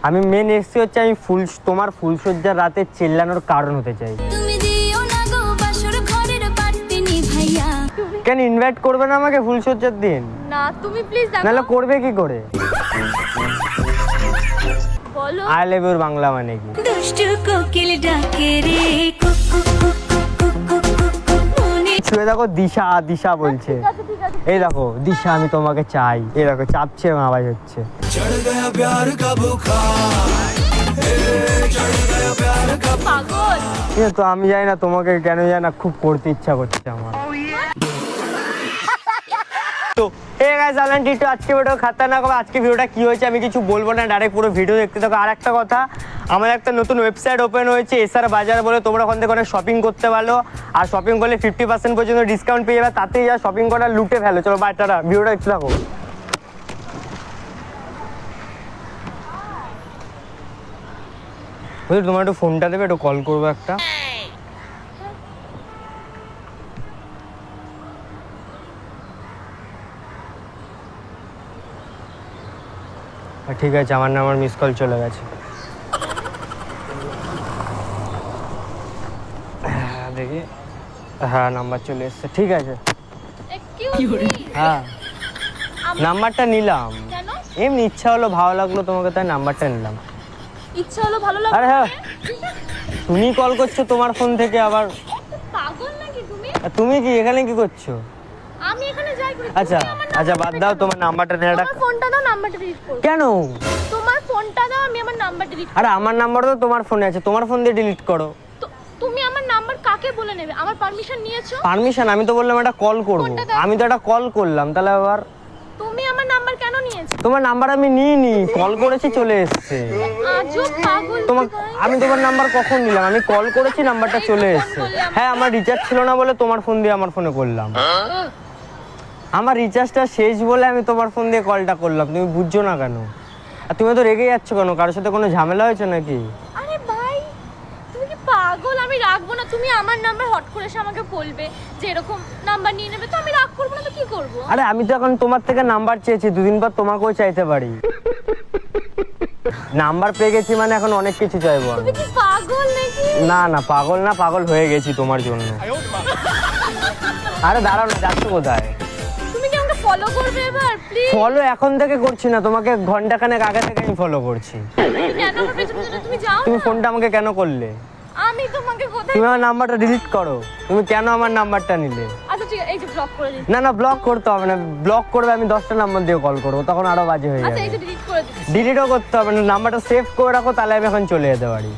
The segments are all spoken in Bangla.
আমি মেন এসছি হচ্ছে আমি তোমার ফুলসজ্জার রাতে চেল্লানোর কারণ হতে চাই। কেন ইনভাইট করবে না আমাকে ফুলসজ্জার দিন? না তুমি প্লিজ দেখো। নাহলে করবে কি করে? বলো আই লাভ ইউর বাংলা মানে কি? দুষ্টু কোকিল ডাকে রে শুয়ে দেখো দিশা দিশা বলছে। এই দেখো দিশা আমি তোমাকে চাই। এই দেখো চাপছে এবং আওয়াজ হচ্ছে। পাগল তো আমি জানি না তোমাকে কেন জানি না খুব করতে ইচ্ছা করছে আমার। তো এই গাইস আলান টিটু আজকে ভিডিও খতরনাক হবে। আজকে ভিডিওটা কি হয়েছে আমি কিছু বলবো না, ডাইরেক্ট পুরো ভিডিও দেখতে থাকো। আর একটা কথা, আমার একটা নতুন ওয়েবসাইট ওপেন হয়েছে এসআর বাজার বলে, তোমরা ওখান থেকে অনেক শপিং করতে পারো। আর শপিং করলে 50% পর্যন্ত ডিসকাউন্ট পেয়ে যাবে। তাতেই যা শপিং করা লুটে ফেলো। চলো বাই টাটা, ভিডিওটা দেখতে থাকো। বুঝলি তোমার একটু ফোনটা দেবে, একটু কল করবো একটা। ঠিক আছে, আমার নাম্বার মিস কল চলে গেছে। দেখি, হ্যাঁ নাম্বার চলে এসছে। ঠিক আছে, হ্যাঁ নাম্বারটা নিলাম। এমনি ইচ্ছা হলো, ভালো লাগলো তোমাকে, তাই নাম্বারটা নিলাম। ইচ্ছা হলো ভালো লাগলো। আরে হ্যাঁ, তুমি কল করছো তোমার ফোন থেকে আবার। পাগল নাকি তুমি? তুমি কি এখানে কি করছো? আমি এখানে যাই করি। আচ্ছা আচ্ছা বাদ দাও, তোমার নাম্বারটা নিয়ে আমার ফোনটা দাও, নাম্বারটা ডিলিট করব। কেন? তোমার ফোনটা দাও, আমি আমার নাম্বার ডিলিট করব। আরে আমার নাম্বার তো তোমার ফোনে আছে, তোমার ফোন দিয়ে ডিলিট করো। তুমি আমার নাম্বার কাকে বলে নেবে? আমার পারমিশন নিয়েছো? পারমিশন? আমি তো বললাম একটা কল করব। আমি তো একটা কল করলাম, তাহলে আবার তুমি আমার নাম্বার কেন নিয়েছো? তোমার নাম্বার আমি নিইনি, কল করেছি চলে এসেছে। আজব পাগল। আমি তোমার নাম্বার কখন নিলাম? আমি কল করেছি, নাম্বারটা চলে এসেছে। হ্যাঁ আমার রিচার্জ ছিল না বলে তোমার ফোন দিয়ে আমার ফোনে করলাম। আমার রিচার্জটা শেষ বলে আমি তোমার ফোন দিয়ে কলটা করলাম। তুমি বুঝছো না কেন? আর তুমি তো রেগে যাচ্ছ কেন? কারোর সাথে কোনো ঝামেলা হয়েছে নাকি? আরে ভাই তুমি কি পাগল? আমি রাখবো না। তুমি আমার নাম্বার হট করে এসে আমাকে বলবে যে এরকম নাম্বার নিয়ে নেবে, তো আমি রাগ করবো না তো কি করব? আরে আমি তো এখন তোমার থেকে নাম্বার চেয়েছি, দুদিন পর তোমাকেও চাইতে পারি। নাম্বার পেয়ে গেছি মানে এখন অনেক কিছু চাইবো আমি। তুমি কি পাগল নাকি? না না পাগল না, পাগল হয়ে গেছি তোমার জন্য। আরে দাঁড়াও না, যাচ্ছ কোথায়? তুমি কি আমাকে ফলো করবে এবার প্লিজ? ফলো এখন থেকে করছি না, তোমাকে ঘন্টাখানেক আগে থেকে আমি ফলো করছি। কেন আমার পেছনে পেছনে তুমি যাও? তুমি ফোনটা আমাকে কেন করলে? আমি তোমাকে কোথায়? তুমি আমার নাম্বারটা ডিলিট করো। তুমি কেন আমার নাম্বারটা নিলে? আচ্ছা ঠিক আছে, এই যে ব্লক করে দিচ্ছি। না না ব্লক করতে হবে না, ব্লক করবে আমি 10টা নাম্বার দিয়ে কল করবো, তখন আরো বাজে হয়ে আচ্ছা যাবে। এই যে ডিলিট করে দিচ্ছি। ডিলিটও করতে হবে না, নাম্বারটা সেভ করে রাখো, তাহলে আমি এখন চলে যেতে পারি।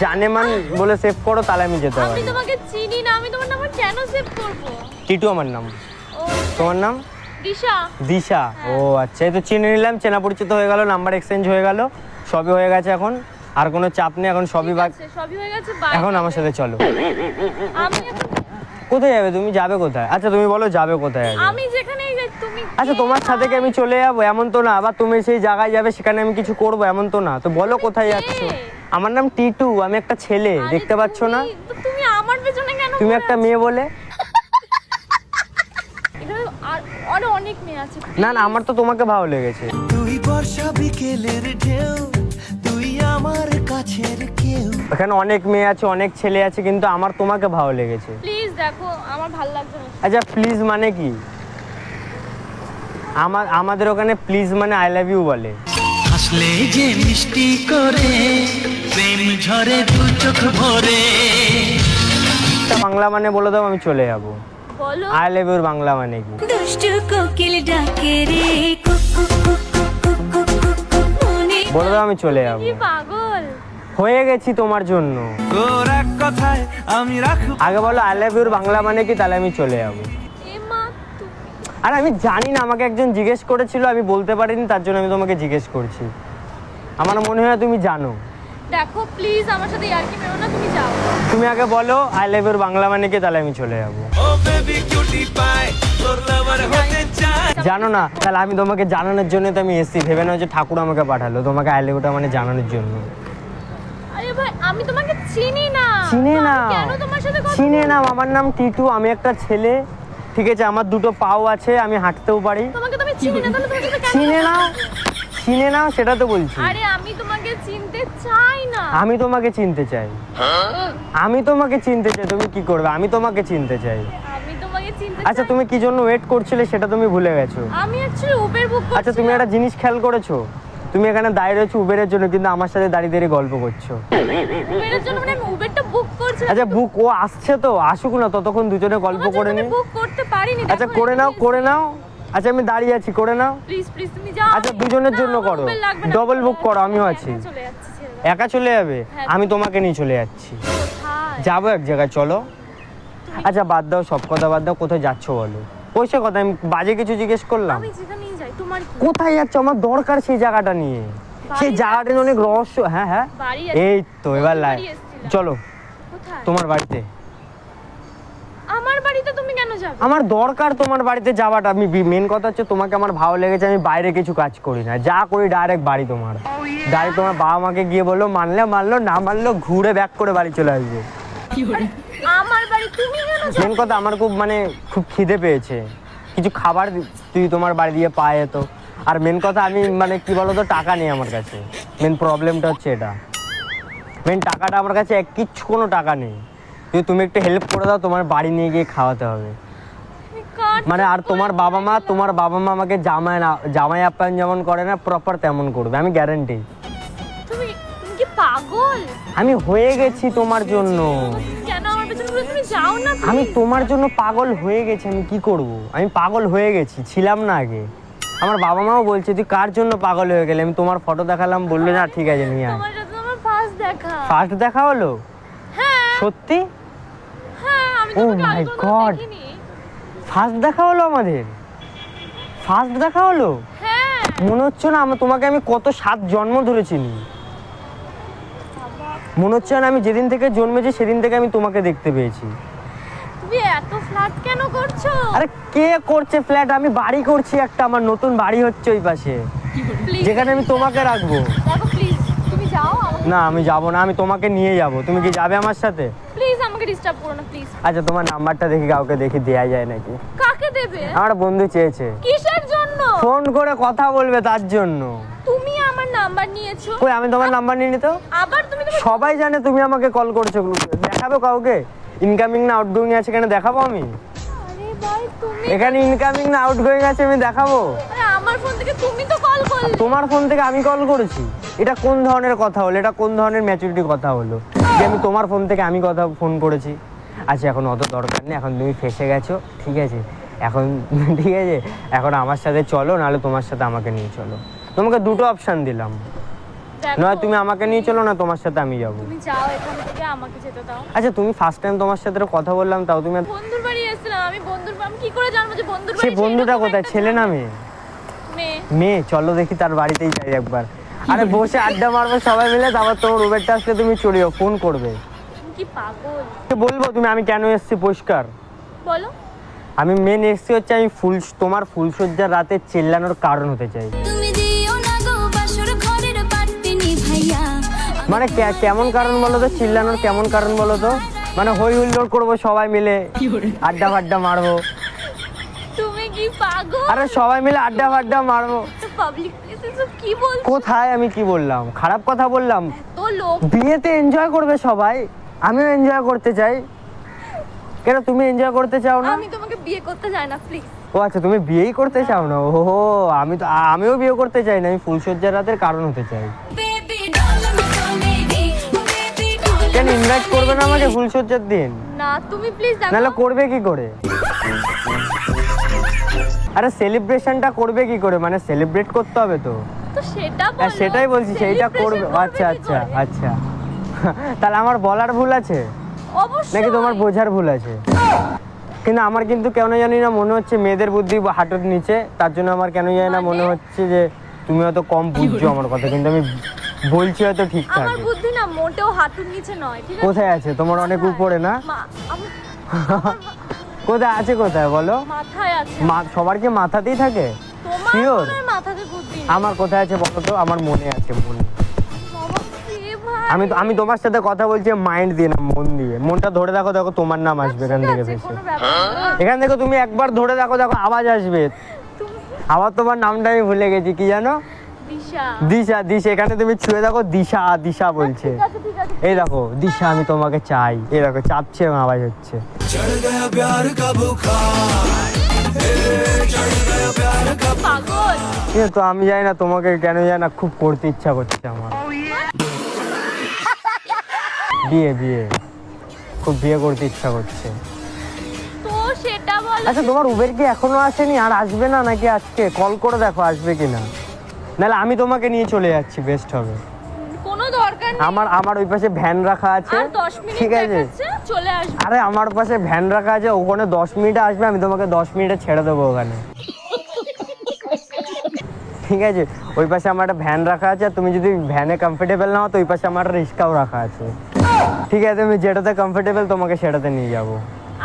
জানে মান বলে সেভ করো, তাহলে আমি যেতে আমি পারি। তোমাকে চিনি না, আমি তোমার নাম্বার কেন সেভ করব? টিটু আমার নাম। ও তোমার নাম? দিশা। দিশা। ও আচ্ছা, এই তো চিনে নিলাম, চেনা পরিচিত হয়ে গেল, নাম্বার এক্সচেঞ্জ হয়ে গেল, সবই হয়ে গেছে। এখন আর কোনো চাপ নেই, এখন সবই সবই হয়ে গেছে। এখন আমার সাথে চলো। আমি এখন কোথায় যাবে? তুমি যাবে কোথায়? আচ্ছা তুমি বলো যাবে কোথায় আগে? আমি যেখানেই যাই তুমি। আচ্ছা তোমার সাথে কি আমি চলে যাবো? এমন তো না। আবার তুমি সেই জায়গায় যাবে, সেখানে আমি কিছু করবো, এমন তো না। তো বলো কোথায় যাচ্ছ? আমার নাম টিটু, আমি একটা ছেলে, দেখতে পাচ্ছ না? তুমি আমার পেছনে কেন? তুমি একটা মেয়ে বলে। এখানে আর অনেক মেয়ে আছে। না না, আমার তো তোমাকে ভালো লেগেছে। তুই বর্ষা বিকেলের ঢেউ, তুই আমার কাছের কেউ। এখানে অনেক মেয়ে আছে, অনেক ছেলে আছে, কিন্তু আমার তোমাকে ভালো লেগেছে। প্লিজ দেখো, আমার ভালো লাগছে না। আচ্ছা প্লিজ মানে কি? আমাদের ওখানে প্লিজ মানে আই লাভ ইউ বলে। হাসলে যে মিষ্টি করে, প্রেম ঝরে দু চোখ ভরে। বাংলা মানে বলে দাও, আমি চলে যাবো। বলো আই লাভ ইউর বাংলা মানে কি? দুষ্টু কোকিল ডাকে রে বলে দাও, আমি চলে যাবো। কি পাগল হয়ে গেছি তোমার জন্য। তোর এক কথায় আমি রাখবো। আগে বলো আই লাভ ইউর বাংলা মানে কি, তাহলে আমি চলে যাবো। এ মা আর আমি জানি না, আমাকে একজন জিজ্ঞেস করেছিল, আমি বলতে পারিনি, তার জন্য আমি তোমাকে জিজ্ঞেস করছি। আমার মনে হয় তুমি জানো। দেখো প্লিজ আমার সাথে ইয়ার্কি মেরো না, তুমি যাও। তুমি আগে বলো আই লাভ ইউর বাংলা মানে কি, তাহলে আমি চলে যাবো। ও বেবি কিউটি পাই, তোর লাভার হতে চাই। জানো না? তাহলে আমি তোমাকে জানানোর জন্য তো আমি এসেছি। ভেবে নাও যে ঠাকুর আমাকে পাঠালো তোমাকে আই লাভ ইউটা মানে জানানোর জন্য। আরে ভাই আমি তোমাকে চিনি না। চিনে তো আমি নাও, কেন তোমার সাথে কথা চিনে বলবো? নাও। আমার নাম টিটু, আমি একটা ছেলে, ঠিক আছে? আমার দুটো পাও আছে, আমি হাঁটতেও পারি। তোমাকে তো আমি চিনি না, তাহলে তোমার সাথে কেন চিনে কথা নাও, বলবো? চিনে নাও সেটা তো বলছি। আরে আমি তোমাকে চিনতে চাই না। আমি তোমাকে চিনতে চাই, আমি তোমাকে চিনতে চাই। তুমি কি করবে? আমি তোমাকে চিনতে চাই। আমি তোমাকে চিনতে আচ্ছা চাই। তুমি কি জন্য ওয়েট করছিলে সেটা তুমি ভুলে গেছো। আমি অ্যাকচুয়ালি উবের বুক করছি। আচ্ছা তুমি একটা জিনিস খেয়াল করেছো, তুমি এখানে দাঁড়িয়ে রয়েছো উবেরের জন্য, কিন্তু আমার সাথে দাঁড়িয়ে দাঁড়িয়ে গল্প করছো। উবেরের জন্য মানে আমি উবেরটা বুক করছি। আচ্ছা বুক ও আসছে তো আসুক না, ততক্ষণ দুজনে গল্প করে নি। বুক করতে পারিনি। আচ্ছা করে নাও, করে নাও। আচ্ছা আমি দাঁড়িয়ে আছি, করে নাও। প্লিজ প্লিজ তুমি যাও। আচ্ছা দুজনের জন্য না, করো, উবের লাগবে না, ডবল আমি বুক করো, আমিও একা আছি। চলে যাচ্ছি, ছেড়ে দাও। একা চলে যাবে? হ্যাঁ। আমি তোমাকে নিয়ে চলে যাচ্ছি। কোথায়? যাবো এক জায়গায়, চলো। আচ্ছা বাদ দাও, সব কথা বাদ দাও, কোথায় যাচ্ছ বলো? পয়সা কথা, আমি বাজে কিছু জিজ্ঞেস করলাম? আমি যেখানেই যাই তোমার কি? কোথায় যাচ্ছ? আমার দরকার সেই জায়গাটা নিয়ে, সেই জায়গাটা নিয়ে অনেক রহস্য। হ্যাঁ হ্যাঁ বাড়ি এই তো এবার লাই, বাড়ি এসেছিলাম। চলো কোথায়? তোমার বাড়িতে। আমার বাড়িতে তুমি কেন যাবে? আমার দরকার তোমার বাড়িতে যাওয়াটা। আমি মেন কথা হচ্ছে তোমাকে আমার ভালো লেগেছে, আমি বাইরে কিছু কাজ করি না, যা করি ডাইরেক্ট বাড়ি তোমার। ডাইরেক্ট তোমার বাবা মাকে গিয়ে বললো, মানলে মানলো, না মানলো ঘুরে ব্যাক করে বাড়ি চলে আসবে। আমার বাড়ি তুমি কেন যাবে? মেন কথা আমার খুব খিদে পেয়েছে, কিছু খাবার তুই তোমার বাড়ি দিয়ে পায় তো। আর মেন কথা আমি মানে কি বলতো, টাকা নেই আমার কাছে, মেন প্রবলেমটা হচ্ছে এটা। মেন টাকাটা আমার কাছে কিচ্ছু কোনো টাকা নেই। তুমি একটু হেল্প করে দাও, তোমার বাড়ি নিয়ে গিয়ে খাওয়াতে হবে। তুমি কাট মানে আর তোমার বাবা মা আমাকে জামাই আপ্যায়ন যেমন করে না, প্রপার তেমন করবে, আমি গ্যারান্টি। তুমি তুমি কি পাগল? আমি হয়ে গেছি তোমার জন্য, কেন আমার পেছনে ঘুরে তুমি যাও না please? আমি তোমার জন্য পাগল হয়ে গেছি। আমি কি করব? আমি পাগল হয়ে গেছি, ছিলাম না আগে। আমার বাবা মাও বলছে তুই কার জন্য পাগল হয়ে গেলে। আমি তোমার ফটো দেখালাম, বললো না ঠিক আছে নিয়ে আয়। তোমার সাথে আমার ফার্স্ট দেখা। ফার্স্ট দেখা হলো? হ্যাঁ সত্যি? হ্যাঁ আমি Oh তোমাকে my আগে কোনোদিন God! দেখিনি। ফার্স্ট দেখা হলো আমাদের? ফার্স্ট দেখা হলো? হ্যাঁ মনে হচ্ছে না তোমাকে আমি কত 7 জন্ম ধরে চিনি। মনে হচ্ছে না আমি যেদিন থেকে জন্মেছি সেদিন থেকে আমি তোমাকে দেখতে পেয়েছি। তুমি এত ফ্ল্যাট কেন করছো? আরে কে করছে ফ্ল্যাট? আমি বাড়ি করছি একটা, আমার নতুন বাড়ি হচ্ছে ওই পাশে, প্লিজ যেখানে আমি তোমাকে রাখবো। দেখো প্লিজ তুমি যাও আমাকে না আমি যাব না, আমি তোমাকে নিয়ে যাব। তুমি কি যাবে আমার সাথে? প্লিজ আমাকে ডিস্টার্ব করো না প্লিজ। আচ্ছা তোমার নাম্বারটা দেখি, কাউকে দেখি দেয়া যায় নাকি। কাকে দেবে? আমার বন্ধু চেয়েছে, কিসের জন্য? ফোন করে কথা বলবে তার জন্য। তুমি আমার নাম্বার নিয়েছো? কই আমি তোমার নাম্বার নিয়ে নিত? আবার তুমি তোমার সবাই জানে তুমি আমাকে কল করছো। দেখাবো কাউকে? ইনকামিং না আউটগোয়িং আছে এখানে দেখাবো আমি? আরে ভাই তুমি এখানে ইনকামিং না আউটগোয়িং আছে আমি দেখাবো? আরে আমার ফোন থেকে তুমি তো কল করলে। তোমার ফোন থেকে আমি কল করেছি? এটা কোন ধরনের কথা হলো? এটা কোন ধরনের ম্যাচুরিটি কথা হলো যে আমি তোমার ফোন থেকে আমি ফোন করেছি? আচ্ছা এখন অত দরকার নেই, এখন তুমি ফেসে গেছো, ঠিক আছে এখন ঠিক আছে, এখন আমার সাথে চলো, নাহলে তোমার সাথে আমাকে নিয়ে চলো। তোমাকে দুটো অপশন দিলাম, দেখো, নয় তুমি আমাকে নিয়ে চলো, না তোমার সাথে আমি যাবো। তুমি যাও এখান থেকে, আমাকে যেতে দাও। আচ্ছা তুমি ফার্স্ট টাইম তোমার সাথে কথা বললাম, তাও তুমি বন্ধুর বাড়ি এসেছিলাম আমি, আমি কি করে জানবো যে বন্ধুর বাড়ি? সেই বন্ধুটা কোথায়, ছেলে না মেয়ে? মেয়ে। মেয়ে, চলো দেখি তার বাড়িতেই যাই একবার। আরে বসে আড্ডা মারবো সবাই মিলে, তারপর তোমার উবেরটা আসলে তুমি চড়িও, ফোন করবে। তুমি কি পাগল? বলবো তুমি আমি কেন এসেছি পরিষ্কার? বলো। আমি মেন এসেছি হচ্ছে আমি তোমার ফুলসজ্জার রাতে চিল্লানোর কারণ হতে চাই। তুমি দিও না গো বাসর ঘরের বাতি নিভাইয়া। মানে কেমন কারণ বলো তো, চিল্লানোর কেমন কারণ বলো তো? মানে হই হুল্লোড় করবো সবাই মিলে, আড্ডা ফাড্ডা মারবো। তুমি কি পাগল? আরে সবাই মিলে আড্ডা ফাড্ডা মারবো। পাবলিক প্লেসে সব কি বলছো? কোথায় আমি কি বললাম? খারাপ কথা বললাম? তো লোক বিয়েতে এনজয় করবে সবাই, আমিও এনজয় করতে চাই। কেন তুমি এনজয় করতে চাও না? আমি তোমাকে বিয়ে করতে চাই না প্লিজ। ও আচ্ছা তুমি বিয়েই করতে চাও না? ওহো আমিও বিয়ে করতে চাই না, আমি ফুলসজ্জার রাতের কারণ হতে চাই। বেবি ডল মে বেবি বেবি ডল। কেন ইনভাইট করবে না আমাকে ফুলসজ্জার দিন? না তুমি প্লিজ দেখো। নাহলে করবে কি করে? আরে সেলিব্রেশনটা করবে কি করে? মানে সেলিব্রেট করতে হবে তো। তো সেটা হ্যাঁ, বলো। সেটাই বলছি, সেইটা করবে। Celebration আচ্ছা কি আচ্ছা করে? আচ্ছা তাহলে আমার বলার ভুল আছে অবশ্যই। নাকি তোমার বোঝার ভুল আছে? কিন্তু আমার কিন্তু কেন জানি না মনে হচ্ছে মেয়েদের বুদ্ধি হাঁটুর নিচে, তার জন্য আমার কেন জানি না মনে হচ্ছে যে তুমি হয়তো কম বুঝছো আমার কথা, কিন্তু আমি বলছি হয়তো ঠিকঠাক। আমার বুদ্ধি না মোটেও হাঁটুর নিচে নয়, ঠিক আছে? কোথায় আছে? তোমার অনেক উপরে না? কোথায় আছে? কোথায় বলো? মাথায় আছে। সবার কি মাথাতেই থাকে? তোমার Sure? মনে হয় মাথাতে বুদ্ধি নেই। আমার কোথায় আছে বলো তো? আমার মনে আছে, মনে। বাবা, কে ভাই? আমি তোমার সাথে কথা বলছি মাইন্ড দিয়ে না, মন দিয়ে। মনটা ধরে দেখো, দেখো তোমার নাম আসবে এখান থেকে ঠিক আছে, ভেসে। কোনো ব্যাপার না। এখান থেকে তুমি একবার ধরে দেখো, দেখো আওয়াজ আসবে। তুমি আবার তোমার নামটা আমি ভুলে গেছি, কি জানো? বিশ্বাস দিশা। দিশা দিশা, এখানে তুমি ছুঁয়ে দেখো দিশা দিশা বলছে। ঠিক আছে ঠিক আছে। এই দেখো দিশা আমি তোমাকে চাই, এই দেখো চাপছে এবং আওয়াজ হচ্ছে। পাগল। তো আমি জানি না তোমাকে কেন জানি না খুব করতে ইচ্ছা করছে আমার। বিয়ে বিয়ে খুব বিয়ে করতে ইচ্ছা করছে। তো সেটা বল। আচ্ছা তোমার উবের কি এখনো আসেনি আর আসবে না নাকি? আজকে কল করে দেখো আসবে কিনা, নাহলে আমি তোমাকে নিয়ে চলে যাচ্ছি, বেস্ট হবে। কোনো দরকার নেই। আমার ওই পাশে ভ্যান রাখা আছে, আর 10 মিনিট ঠিক আছে? দেখাচ্ছে, চলে আসবে। আরে আমার পাশে ভ্যান রাখা আছে, ওখানে 10 মিনিটে আসবে, আমি তোমাকে 10 মিনিটে ছেড়ে দেবো ওখানে। ঠিক আছে, ওই পাশে আমার একটা ভ্যান রাখা আছে, আর তুমি যদি ভ্যানে কমফোর্টেবল না হও তো ওই পাশে আমার রিক্সাও রাখা আছে। ঠিক আছে, তুমি যেটাতে কমফোর্টেবল তোমাকে সেটাতে নিয়ে যাবো।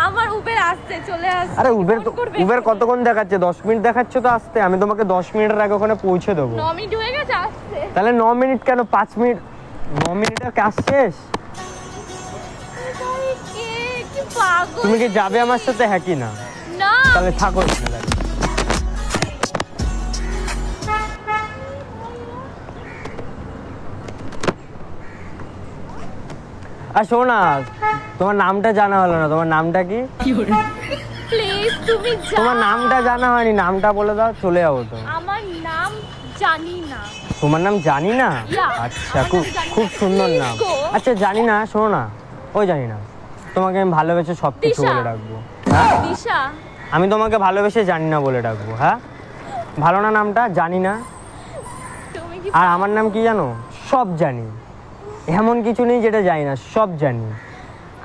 আমার উবের আসছে, চলে আসছে। আরে উবের ফোন করবে উবের এক্ষুনি। কতক্ষণ দেখাচ্ছে? 10 মিনিট দেখাচ্ছে তো আসতে, আমি তোমাকে 10 মিনিটের আগে ওখানে পৌঁছে দেবো। 9 মিনিট হয়ে গেছে আসছে। তাহলে 9 মিনিট কেন, 5 মিনিট? 9 মিনিটের কাজ শেষ। ভাই, কে কি পাগল। তুমি কি যাবে আমার সাথে? হ্যাঁ কি না? না। তাহলে থাকো এখানে দাঁড়িয়ে। আর শোনো না, তোমার নামটা জানা হলো না, তোমার নামটা কি? প্লিজ তুমি যাও। তোমার নামটা জানা হয়নি, নামটা বলে দাও, চলে যাবো তো। আমার নাম জানি না। তোমার নাম জানি না? Yeah, আচ্ছা, আমার খুব নাম জানি খুব না। সুন্দর Please নাম। go. আচ্ছা জানি না, শোনো না, ওই জানি না, তোমাকে আমি ভালোবেসে সব কিছু দিশা। বলে রাখবো। হ্যাঁ, দিশা। আমি তোমাকে ভালোবেসে জানি না বলে রাখবো। হ্যাঁ, ভালো না নামটা? জানি না। তুমি কি আর আমার নাম কি জানো? সব জানি, এমন কিছু নেই যেটা জানি না, সব জানি।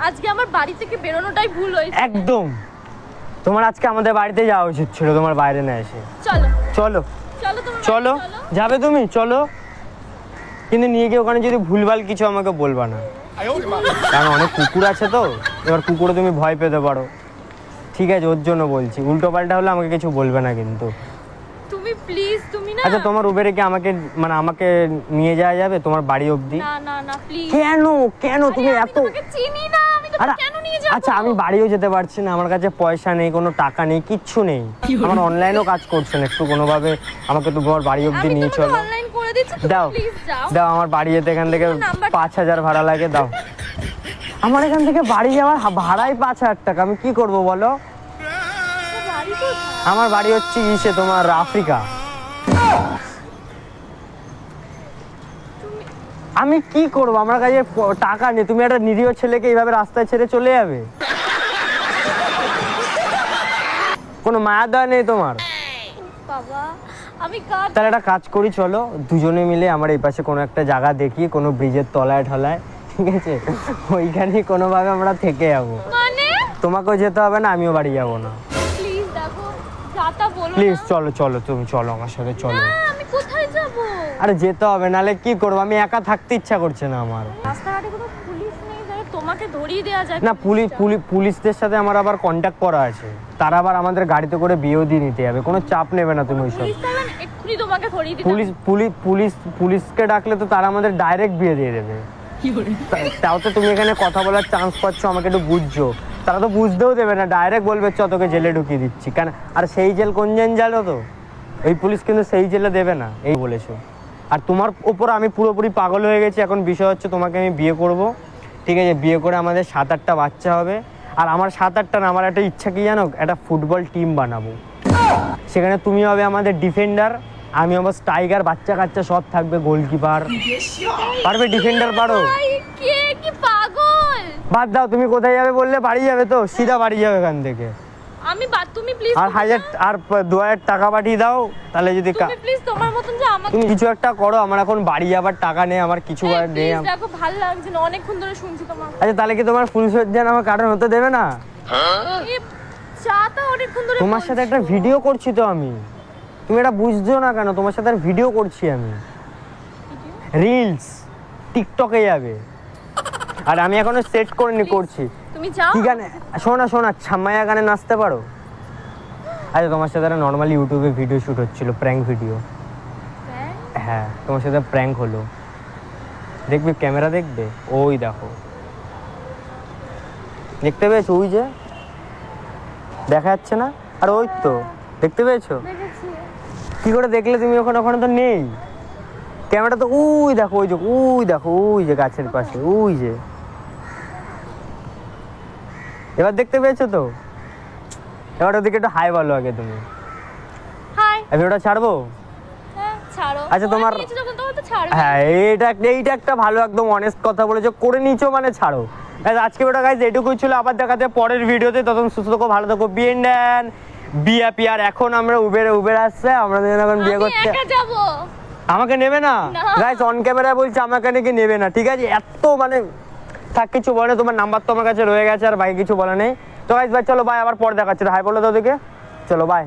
আজকে আমার বাড়ি থেকে বেরোনোটাই ভুল হয়েছে। একদম, তোমার আজকে আমাদের বাড়িতে যাওয়া উচিত ছিল, তোমার বাইরে না এসে। চলো চলো চলো তুমি চলো, যাবে তুমি? চলো, কিন্তু নিয়ে গিয়ে ওখানে যদি ভুলভাল কিছু আমাকে বলবা না, কারণ অনেক কুকুর আছে তো, এবার কুকুরে তুমি ভয় পেতে পারো। ঠিক আছে, ওর জন্য বলছি, উল্টো পাল্টা হলে আমাকে কিছু বলবে না কিন্তু। তুমি প্লিজ, তুমি না। আচ্ছা তোমার উবেরে কি আমাকে নিয়ে যাওয়া যাবে তোমার বাড়ি অবধি? না না না প্লিজ। কেন কেন তুমি আমি এত? তোমাকে চিনি না, আমি আরে, তোমাকে কেন নিয়ে যাব? আচ্ছা আমি বাড়িও যেতে পারছি না, আমার কাছে পয়সা নেই, কোনো টাকা নেই, কিচ্ছু নেই, আমার অনলাইনও কাজ করছে না, একটু কোনোভাবে আমাকে তো তোমার বাড়ি অবধি আমি নিয়ে তোমাকে চলো। অনলাইন করে দিচ্ছি, তুমি দাও প্লিজ যাও। দাও, আমার বাড়ি যেতে এখান থেকে তোমার নাম্বার- 5000 ভাড়া লাগে, দাও। আমার এখান থেকে বাড়ি যাওয়ার ভাড়াই 5000 টাকা, আমি কি করব বলো? তোমার বাড়ি কোথায়? আমার বাড়ি হচ্ছে ইসে তোমার আফ্রিকা। আমি কি করব, আমার কাছে টাকা নেই, তুমি একটা নিরীহ ছেলেকে এইভাবে রাস্তায় ছেড়ে চলে যাবে? কোনো মায়া দয়া নেই তোমার? বাবা, আমি কার? তাহলে একটা কাজ করি, চলো দুজনে মিলে আমার এই পাশে কোনো একটা জায়গা দেখি, কোনো ব্রিজের তলায় ঠলায়, ঠিক আছে, ওইখানে কোনোভাবে আমরা থেকে যাবো। মানে তোমাকেও যেতে হবে না, আমিও বাড়ি যাবো না। প্লিজ দেখো, যাতা বলো প্লিজ না। চলো চলো, তুমি চলো আমার সাথে, চলো। না, আমি কোথায় যাব? আরে যেতে হবে, নাহলে কি করবো, আমি একা থাকতে ইচ্ছা করছে না আমার। রাস্তাঘাটে কোনো পুলিশ নেই যাতে তোমাকে ধরিয়ে দেওয়া যায়? না, পুলিশদের সাথে আমার আবার কন্ট্যাক্ট করা আছে, তারা আবার আমাদের গাড়িতে করে বিয়েও দিয়ে নিতে যাবে, কোনো চাপ নেবে না তুমি ওইসব। পুলিশ চালান এক্ষুনি তোমাকে ধরিয়ে দিতে। পুলিশকে ডাকলে তো তারা আমাদের ডাইরেক্ট বিয়ে দিয়ে দেবে। তাও তো তুমি এখানে কথা বলার চান্স পাচ্ছ, আমাকে একটু বুঝছো, তারা তো বুঝতেও দেবে না, ডাইরেক্ট বলবে চ তোকে জেলে ঢুকিয়ে দিচ্ছি। কেন? আর সেই জেল কোন জেল জানো তো? ওই পুলিশ কিন্তু সেই জেলে দেবে না, এই বলেছো। আর তোমার উপর আমি পুরোপুরি পাগল হয়ে গেছি, এখন বিষয় হচ্ছে তোমাকে আমি বিয়ে করব, ঠিক আছে, বিয়ে করে আমাদের 7-8টা বাচ্চা হবে। আর আমার 7-8টা না, আমার একটা ইচ্ছা কি জানো, একটা ফুটবল টিম বানাবো, সেখানে তুমি হবে আমাদের ডিফেন্ডার, আমি আমার স্ট্রাইকার, বাচ্চা কাচ্চা সব থাকবে, গোলকিপার। পারবে? ডিফেন্ডার পারো? ভাই, কে কি পাগল? বাদ দাও, তুমি কোথায় যাবে বললে? বাড়ি যাবে তো, সিধা বাড়ি যাবে এখান থেকে। তুমি প্লিজ, আর 2000 টাকা পাঠিয়ে দাও, তাহলে যদি তুমি প্লিজ তোমার মতন যে আমাকে তুমি কিছু একটা করো, আমার এখন বাড়ি যাবার টাকা নেই, আমার কিছু আর নেই। প্লিজ দেখো, ভালো লাগছে না, অনেকক্ষণ ধরে শুনছি তোমার। আচ্ছা তাহলে কি তোমার ফুলসজ্জা আমার কারণ হতে দেবে না? এ চাটা অনেকক্ষণ ধরে তোমার সাথে একটা ভিডিও করছি তো আমি, তুমি এটা বুঝছো না কেন? তোমার সাথে ভিডিও করছি আমি, রিলস টিকটকে যাবে, আর আমি এখনো সেট করিনি, করছি। তুমি যাও। কি গানে? শোনা ছাম্মাইয়া গানে নাচতে পারো? আচ্ছা তোমার সাথে একটা নর্মালি ইউটিউবে ভিডিও শুট হচ্ছিল, প্র্যাঙ্ক ভিডিও। হ্যাঁ, তোমার সাথে প্র্যাঙ্ক হলো, দেখবি? ক্যামেরা দেখবে, ওই দেখো, দেখতে পেয়েছো? ওই যে দেখা যাচ্ছে না? আর ওই তো দেখতে পেয়েছো? দেখেছি। কি করে দেখলে তুমি? ওখানে তো নেই। ক্যামেরা তো ওই দেখো ওই যে গাছের পাশে ওই যে। এবার দেখতে পেয়েছো তো? এবার ওদিকে একটু হাই বলো আগে তুমি। হাই। ভিডিওটা ছাড়বো? হ্যাঁ ছাড়ো। আচ্ছা, তোমার যখন তখন তো ছাড়বে। হ্যাঁ এইটা একটা ভালো একদম অনেস্ট কথা বলেছো, করে নিয়েছো মানে ছাড়ো। Guys, আজকে ভিডিও গাইজ এটুকুই ছিল, আবার দেখাতে পরের ভিডিওতে। তখন সুস্থ থাকো, ভালো থাকো, বিএপি। আর এখন আমরা উবের আসছে, আমরা এখন বিয়ে আমি করতে। একা যাব। আমাকে নেবে না না। গাইজ, অন ক্যামেরা বলছে আমাকে নাকি নেবে না, ঠিক আছে? এত মানে থাক, কিছু বলে, তোমার নাম্বার তো আমার কাছে রয়ে গেছে, আর বাকি কিছু বলে নেই। তো গাইজ ভাই চলো বাই, আবার পরে দেখাচ্ছি। হাই বলো তো ওদিকে, চলো বাই।